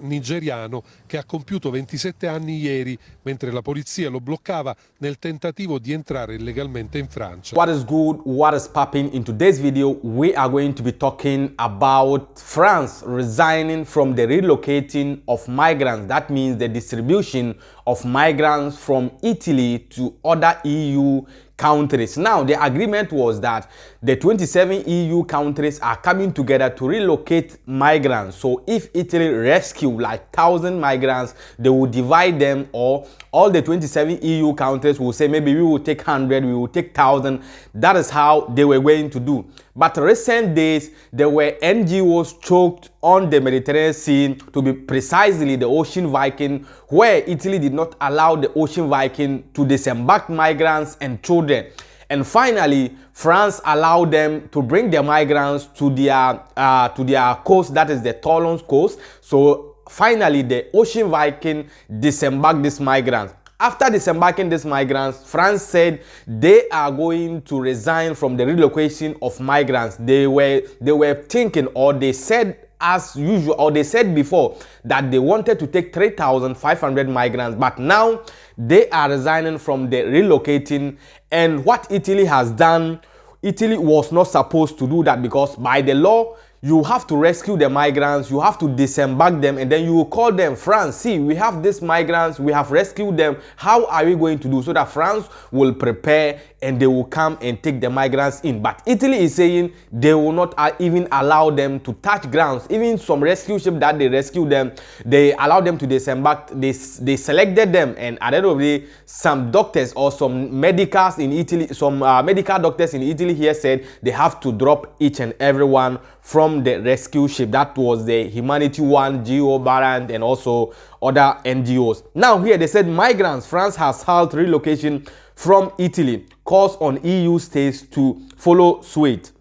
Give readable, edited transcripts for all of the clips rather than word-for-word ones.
nigeriano che ha compiuto 27 anni ieri mentre la polizia lo bloccava nel tentativo di entrare illegalmente in Francia. What is good, what is popping? In today's video, we are going to be talking about France resigning from the relocating of migrants. That means the distribution of migrants from Italy to other EU countries. Now, the agreement was that the 27 EU countries are coming together to relocate migrants. So if Italy rescue like 1,000 migrants, they will divide them, or all the 27 EU countries will say maybe we will take 100, we will take 1,000. That is how they were going to do. But recent days, there were NGOs choked on the Mediterranean Sea, to be precisely the Ocean Viking, where Italy did not allow the Ocean Viking to disembark migrants and children. And finally, France allowed them to bring the migrants to their coast, that is the Toulon coast. So finally, the Ocean Viking disembarked these migrants. After disembarking these migrants, France said they are going to resign from the relocation of migrants. They were thinking, or they said as usual, or they said before, that they wanted to take 3,500 migrants, but now they are resigning from the relocating. And what Italy has done, Italy was not supposed to do that, because by the law, you have to rescue the migrants, you have to disembark them, and then you will call them, France, see, we have these migrants, we have rescued them, how are we going to do? So that France will prepare and they will come and take the migrants in. But Italy is saying they will not even allow them to touch grounds. Even some rescue ship that they rescued them, they allowed them to disembark. They selected them, and at the end of the day, some doctors or some medicals in Italy, some medical doctors in Italy here said they have to drop each and every one from the rescue ship. That was the Humanity One, Geo Barant, and also other NGOs. Now here they said migrants, France has halted relocation from Italy, calls on EU states to follow suit.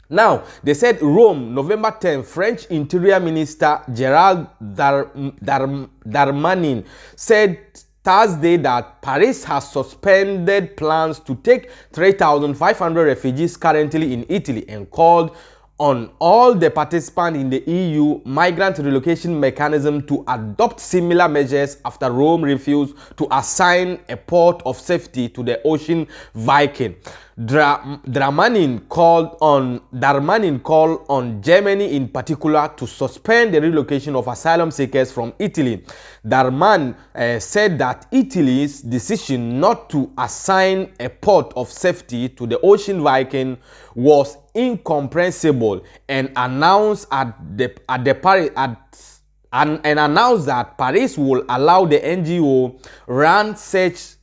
Now, they said Rome, November 10, French Interior Minister Gerald Darmanin said Thursday that Paris has suspended plans to take 3,500 refugees currently in Italy, and called on all the participants in the EU migrant relocation mechanism to adopt similar measures after Rome refused to assign a port of safety to the Ocean Viking. Darmanin called on Germany in particular to suspend the relocation of asylum seekers from Italy. Darman said that Italy's decision not to assign a port of safety to the Ocean Viking was incomprehensible, and announced announced that Paris will allow the NGO run search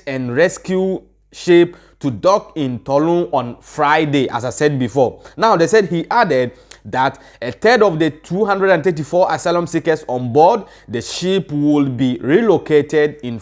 and rescue ship to dock in Toulon on Friday, as I said before. Now, they said, he added that a third of the 234 asylum seekers on board the ship will be relocated in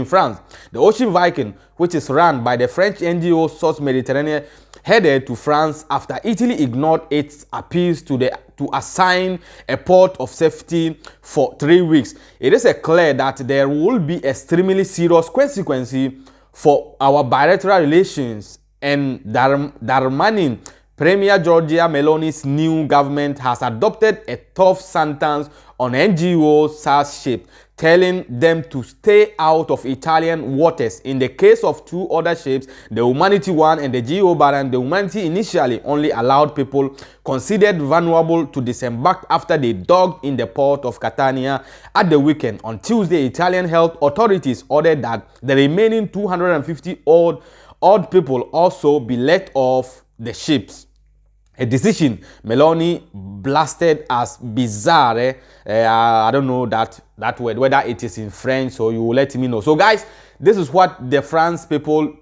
France. The Ocean Viking, which is run by the French NGO Source Mediterranean, headed to France after Italy ignored its appeals to assign a port of safety for 3 weeks. It is clear that there will be extremely serious consequences for our bilateral relations, and Darmanin, Premier Giorgia Meloni's new government, has adopted a tough sentence on NGO SARS ships, telling them to stay out of Italian waters. In the case of two other ships, the Humanity One and the Geo Barant, the Humanity initially only allowed people considered vulnerable to disembark after they docked in the port of Catania at the weekend. On Tuesday, Italian health authorities ordered that the remaining 250 odd people also be let off the ships. A decision Meloni blasted as bizarre. I don't know that word, whether it is in French, so you will let me know. So guys, this is what the France people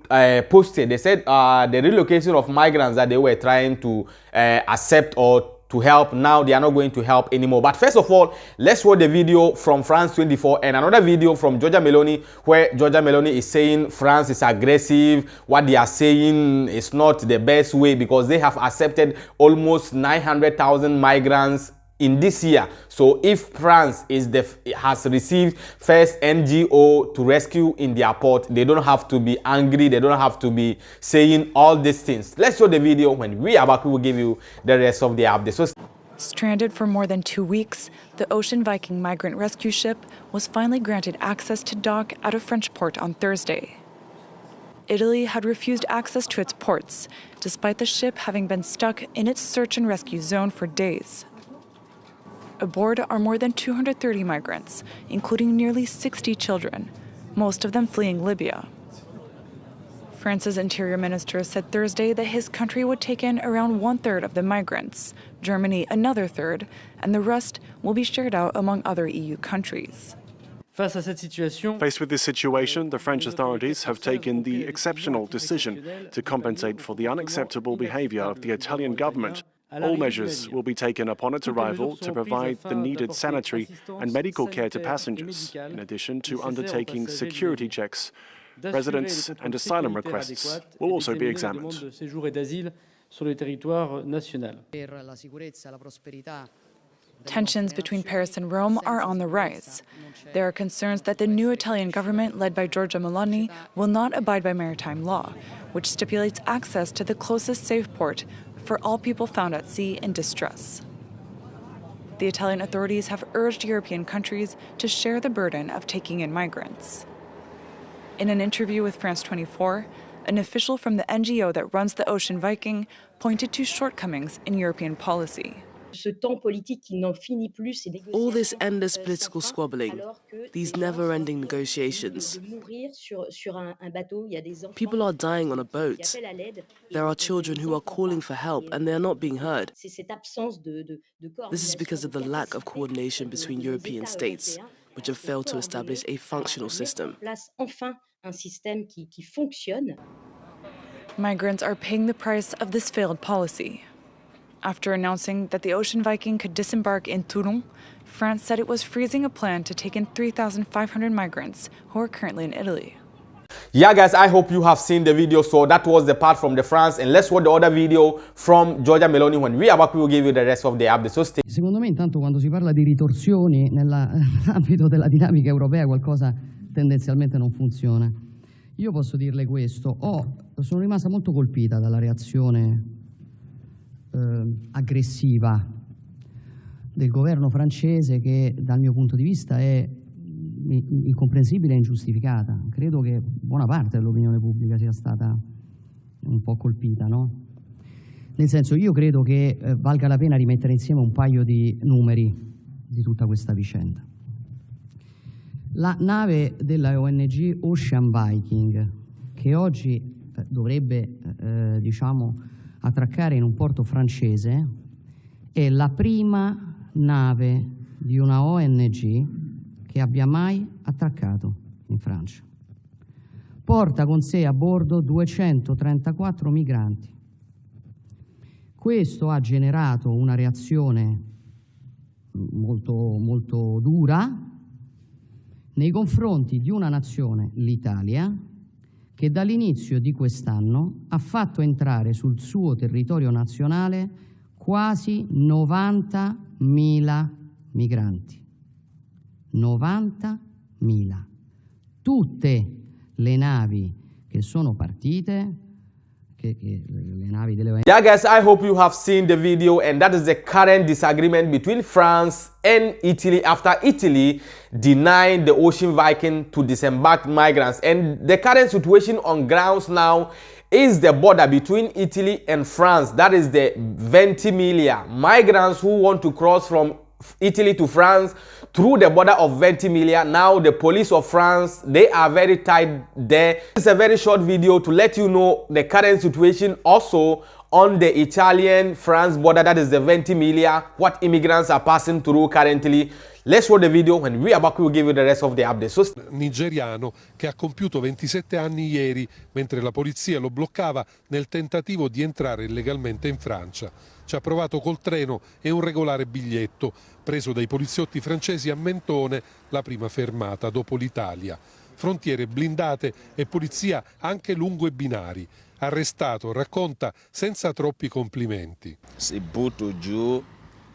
posted. They said the relocation of migrants that they were trying to accept or to help, now they are not going to help anymore. But first of all, let's watch the video from France 24 and another video from Giorgia Meloni, where Giorgia Meloni is saying France is aggressive. What they are saying is not the best way, because they have accepted almost 900,000 migrants in this year. So if France has received first NGO to rescue in their port, they don't have to be angry, they don't have to be saying all these things. Let's show the video. When we are back, we will give you the rest of the update. So Stranded for more than 2 weeks, the Ocean Viking migrant rescue ship was finally granted access to dock at a French port on Thursday. Italy had refused access to its ports, despite the ship having been stuck in its search and rescue zone for days. Aboard are more than 230 migrants, including nearly 60 children, most of them fleeing Libya. France's interior minister said Thursday that his country would take in around 1/3 of the migrants, Germany another third, and the rest will be shared out among other EU countries. Faced with this situation, the French authorities have taken the exceptional decision to compensate for the unacceptable behavior of the Italian government. All measures will be taken upon its arrival to provide the needed sanitary and medical care to passengers, in addition to undertaking security checks. Residence and asylum requests will also be examined. Tensions between Paris and Rome are on the rise. There are concerns that the new Italian government, led by Giorgia Meloni, will not abide by maritime law, which stipulates access to the closest safe port for all people found at sea in distress. The Italian authorities have urged European countries to share the burden of taking in migrants. In an interview with France 24, an official from the NGO that runs the Ocean Viking pointed to shortcomings in European policy. All this endless political squabbling, these never-ending negotiations. People are dying on a boat. There are children who are calling for help and they are not being heard. This is because of the lack of coordination between European states, which have failed to establish a functional system. Migrants are paying the price of this failed policy. After announcing that the Ocean Viking could disembark in Toulon, France said it was freezing a plan to take in 3,500 migrants who are currently in Italy. Yeah guys, I hope you have seen the video. So that was the part from the France, and let's watch the other video from Giorgia Meloni. When we are back, we will give you the rest of the update. So stay. Secondo me intanto quando si parla di ritorsioni nell'ambito della dinamica europea qualcosa tendenzialmente non funziona. Io posso dirle questo, sono rimasta molto colpita dalla reazione aggressiva del governo francese, che dal mio punto di vista è incomprensibile e ingiustificata. Credo che buona parte dell'opinione pubblica sia stata un po' colpita, no? Nel senso, io credo che valga la pena rimettere insieme un paio di numeri di tutta questa vicenda. La nave della ONG Ocean Viking, che oggi dovrebbe diciamo attraccare in un porto francese, è la prima nave di una ONG che abbia mai attraccato in Francia. Porta con sé a bordo 234 migranti. Questo ha generato una reazione molto dura nei confronti di una nazione, l'Italia, che dall'inizio di quest'anno ha fatto entrare sul suo territorio nazionale quasi 90.000 migranti. 90.000. Tutte le navi che sono partite, le navi delle ONG. Yeah guys, I hope you have seen the video, and that is the current disagreement between France and Italy after Italy denied the Ocean Viking to disembark migrants. And the current situation on grounds now is the border between Italy and France. That is the Ventimiglia. Migrants who want to cross from Italy to France through the border of Ventimiglia. Now the police of France, they are very tight there. It's a very short video to let you know the current situation also on the Italian-France border, that is the Ventimiglia, what immigrants are passing through currently. Let's watch the video. When we are back, we will give you the rest of the update. So nigeriano che ha compiuto 27 anni ieri mentre la polizia lo bloccava nel tentativo di entrare illegalmente in Francia. Ci ha provato col treno e un regolare biglietto, preso dai poliziotti francesi a Mentone, la prima fermata dopo l'Italia. Frontiere blindate e polizia anche lungo i binari. Arrestato, racconta senza troppi complimenti. C'est beau to Dieu,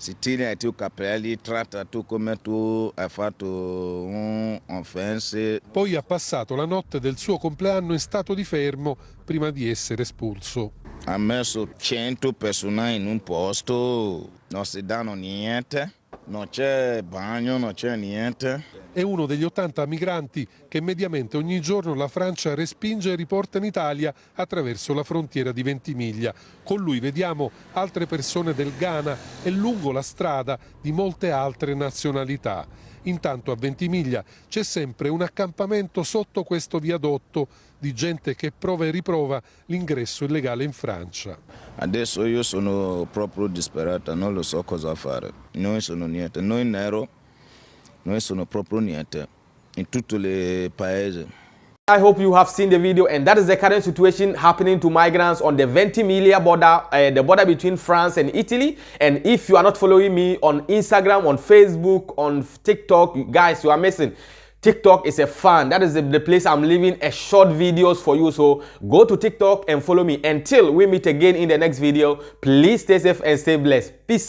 si tiene tu capelli, tratta tu come tu hai fatto un'offensa. Poi ha passato la notte del suo compleanno in stato di fermo prima di essere espulso. Ha messo 100 persone in un posto, non si danno niente, non c'è bagno, non c'è niente. È uno degli 80 migranti che mediamente ogni giorno la Francia respinge e riporta in Italia attraverso la frontiera di Ventimiglia. Con lui vediamo altre persone del Ghana e lungo la strada di molte altre nazionalità. Intanto a Ventimiglia c'è sempre un accampamento sotto questo viadotto di gente che prova e riprova l'ingresso illegale in Francia. Adesso io sono proprio disperata, non lo so cosa fare. Noi sono niente, noi nero, noi sono proprio niente in tutti i paesi. I hope you have seen the video, and that is the current situation happening to migrants on the Ventimiglia border, the border between France and Italy. And if you are not following me on Instagram, on Facebook, on TikTok, guys, you are missing. TikTok is a fun. That is the place I'm leaving a short videos for you. So go to TikTok and follow me. Until we meet again in the next video, please stay safe and stay blessed. Peace.